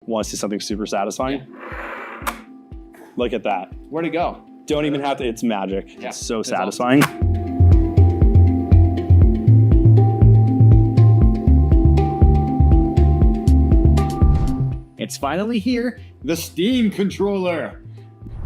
Want to see something super satisfying? Yeah. Look at that. Where'd it go? Don't even have to, it's magic. Yeah, it's so it's satisfying. It's finally here, the Steam controller.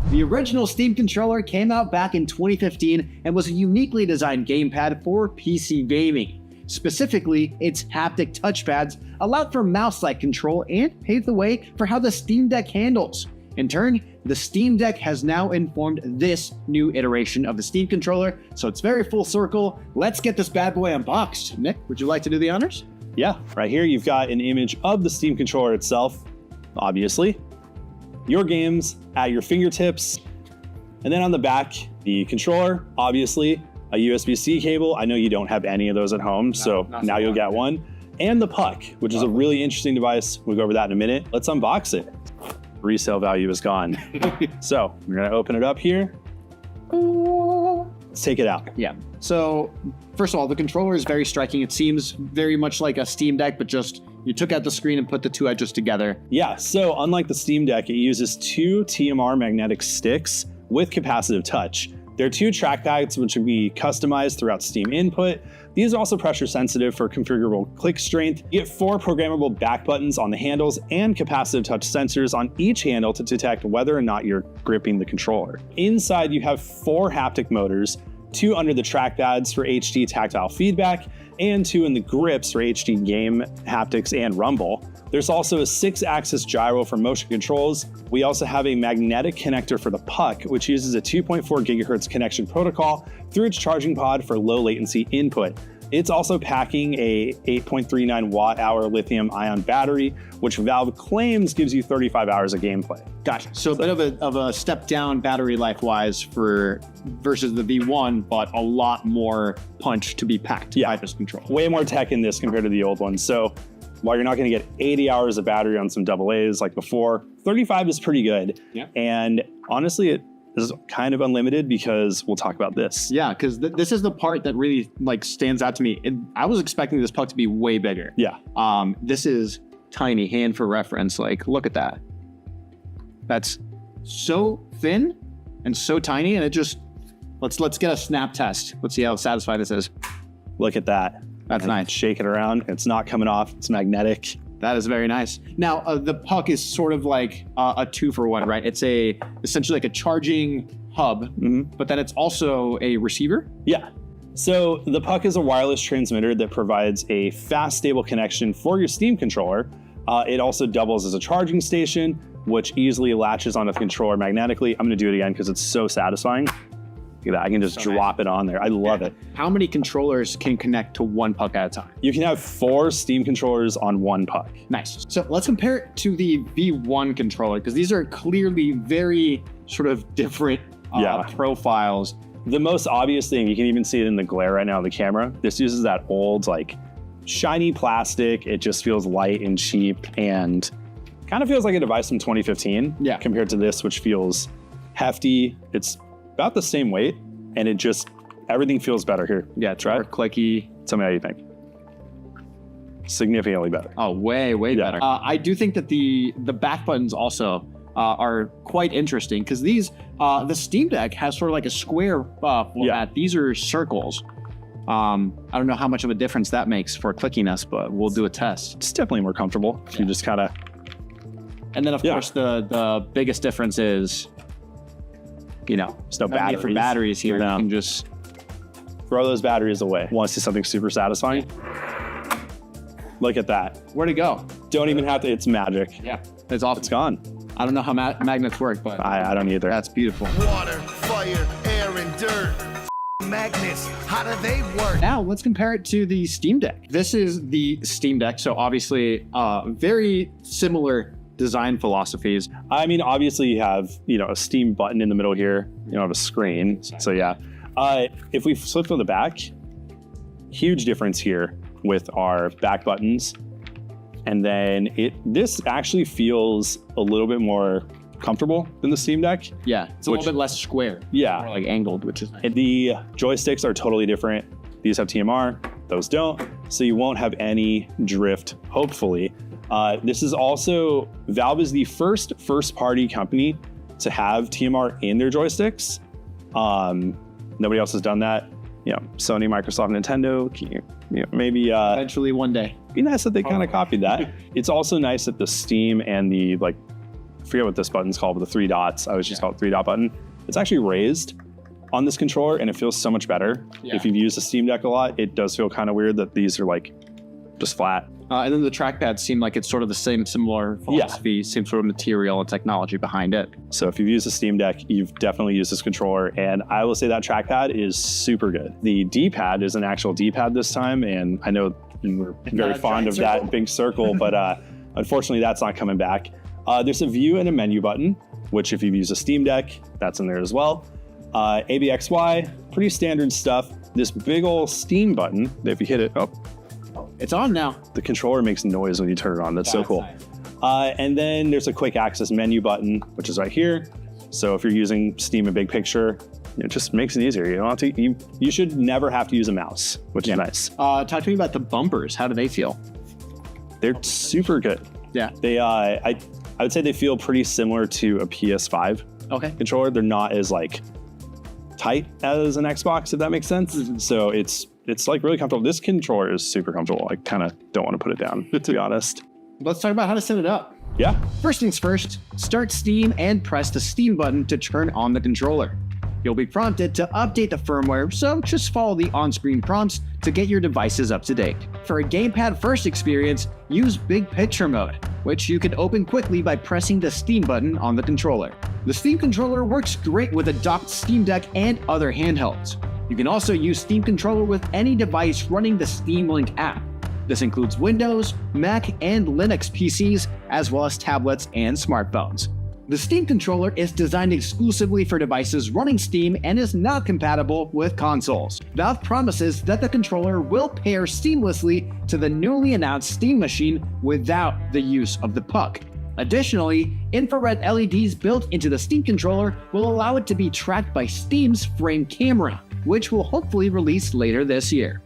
The original Steam controller came out back in 2015 and was a uniquely designed gamepad for PC gaming. Specifically, its haptic touchpads allowed for mouse-like control and paved the way for how the Steam Deck handles. In turn, the Steam Deck has now informed this new iteration of the Steam controller, so it's very full circle. Let's get this bad boy unboxed. Nick, would you like to do the honors? Yeah, right here you've got an image of the Steam controller itself, obviously. Your games at your fingertips. And then on the back, the controller, obviously, a USB-C cable. I know you don't have any of those at home, so now you'll get one. And the puck, which is a really interesting device. We'll go over that in a minute. Let's unbox it. Resale value is gone. So we're gonna open it up here. Let's take it out. Yeah. So first of all, the controller is very striking. It seems very much like a Steam Deck, but just you took out the screen and put the two edges together. Yeah, so unlike the Steam Deck, it uses two TMR magnetic sticks with capacitive touch. There are two trackpads which can be customized throughout Steam input. These are also pressure sensitive for configurable click strength. You get 4 programmable back buttons on the handles and capacitive touch sensors on each handle to detect whether or not you're gripping the controller. Inside, you have 4 haptic motors, 2 under the trackpads for HD tactile feedback, and 2 in the grips for HD game haptics and rumble. There's also a 6-axis gyro for motion controls. We also have a magnetic connector for the puck, which uses a 2.4 gigahertz connection protocol through its charging pod for low latency input. It's also packing a 8.39 watt-hour lithium-ion battery, which Valve claims gives you 35 hours of gameplay. Gotcha. So a bit of a step down battery life-wise versus the V1, but a lot more punch to be packed by this controller. Way more tech in this compared to the old one. So while you're not going to get 80 hours of battery on some AA's like before, 35 is pretty good. Yeah. And honestly, it is kind of unlimited because we'll talk about this. Yeah, because this is the part that really stands out to me. I was expecting this puck to be way bigger. Yeah. This is tiny, hand for reference. Like, look at that. That's so thin and so tiny, and it just let's get a snap test. Let's see how satisfied this is. Look at that. That's nice. Shake it around. It's not coming off. It's magnetic. That is very nice. Now, the puck is sort of like a 2-for-1, right? It's essentially like a charging hub, but then it's also a receiver? Yeah. So the puck is a wireless transmitter that provides a fast, stable connection for your Steam controller. It also doubles as a charging station, which easily latches onto the controller magnetically. I'm going to do it again because it's so satisfying. Look at that. I can just drop it on there. I love it. How many controllers can connect to one puck at a time? You can have 4 Steam controllers on one puck. Nice. So let's compare it to the V1 controller, because these are clearly very sort of different profiles. The most obvious thing, you can even see it in the glare right now of the camera. This uses that old, shiny plastic. It just feels light and cheap and kind of feels like a device from 2015 compared to this, which feels hefty. It's about the same weight, and everything feels better here. Yeah, it's more clicky. Tell me how you think. Significantly better. Oh, way better. I do think that the back buttons also are quite interesting, because these, the Steam Deck has sort of like a square format. Yeah. These are circles. I don't know how much of a difference that makes for clickiness, but we'll do a test. It's definitely more comfortable. You just kind of... And then, of course, the biggest difference is, there's no batteries. For batteries here. You can just throw those batteries away. Want to see something super satisfying? Look at that. Where'd it go? Don't even have to. It's magic. Yeah, it's awesome. It's gone. I don't know how magnets work, but I don't either. That's beautiful. Water, fire, air, and dirt. Magnets, how do they work? Now let's compare it to the Steam Deck. This is the Steam Deck, so obviously very similar design philosophies. I mean, obviously you have, a Steam button in the middle here. You don't have a screen. So yeah. If we flip to the back, huge difference here with our back buttons. And then this actually feels a little bit more comfortable than the Steam Deck. Yeah, it's a little bit less square. Yeah. More angled, which is nice. And the joysticks are totally different. These have TMR, those don't. So you won't have any drift, hopefully. This is also, Valve is the first-party company to have TMR in their joysticks. Nobody else has done that. You know, Sony, Microsoft, Nintendo, maybe Eventually one day. be nice that they kind of copied that. It's also nice that the Steam and the, like, I forget what this button's called, but the 3 dots, I was just called 3-dot button. It's actually raised on this controller and it feels so much better. If you've used the Steam Deck a lot, it does feel kind of weird that these are like just flat. And then the trackpad seemed like it's sort of the similar philosophy, same sort of material and technology behind it. So if you've used the Steam Deck, you've definitely used this controller, and I will say that trackpad is super good. The D-pad is an actual D-pad this time, and I know you were very fond of that big circle, but unfortunately that's not coming back. There's a view and a menu button, which if you've used a Steam Deck, that's in there as well. ABXY, pretty standard stuff. This big old Steam button, if you hit it, It's on now. the controller makes noise when you turn it on. That's so cool. And then there's a quick access menu button, which is right here. So if you're using Steam and Big Picture, it just makes it easier. You don't have to. You should never have to use a mouse, which is nice. Talk to me about the bumpers. How do they feel? They're super good. Yeah. They I would say they feel pretty similar to a PS5 controller. They're not as like tight as an Xbox, if that makes sense. So it's like really comfortable. This controller is super comfortable. I kind of don't want to put it down, to be honest. Let's talk about how to set it up. Yeah. First things first, start Steam and press the Steam button to turn on the controller. You'll be prompted to update the firmware, so just follow the on-screen prompts to get your devices up to date. For a gamepad first experience, use Big Picture mode, which you can open quickly by pressing the Steam button on the controller. The Steam controller works great with a docked Steam Deck and other handhelds. You can also use Steam controller with any device running the Steam Link app. This includes Windows, Mac, and Linux PCs, as well as tablets and smartphones. The Steam controller is designed exclusively for devices running Steam and is not compatible with consoles. Valve promises that the controller will pair seamlessly to the newly announced Steam machine without the use of the puck. Additionally, infrared LEDs built into the Steam controller will allow it to be tracked by Steam's frame camera, which will hopefully release later this year.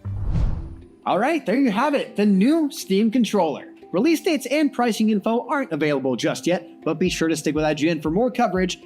Alright, there you have it, the new Steam controller. Release dates and pricing info aren't available just yet, but be sure to stick with IGN for more coverage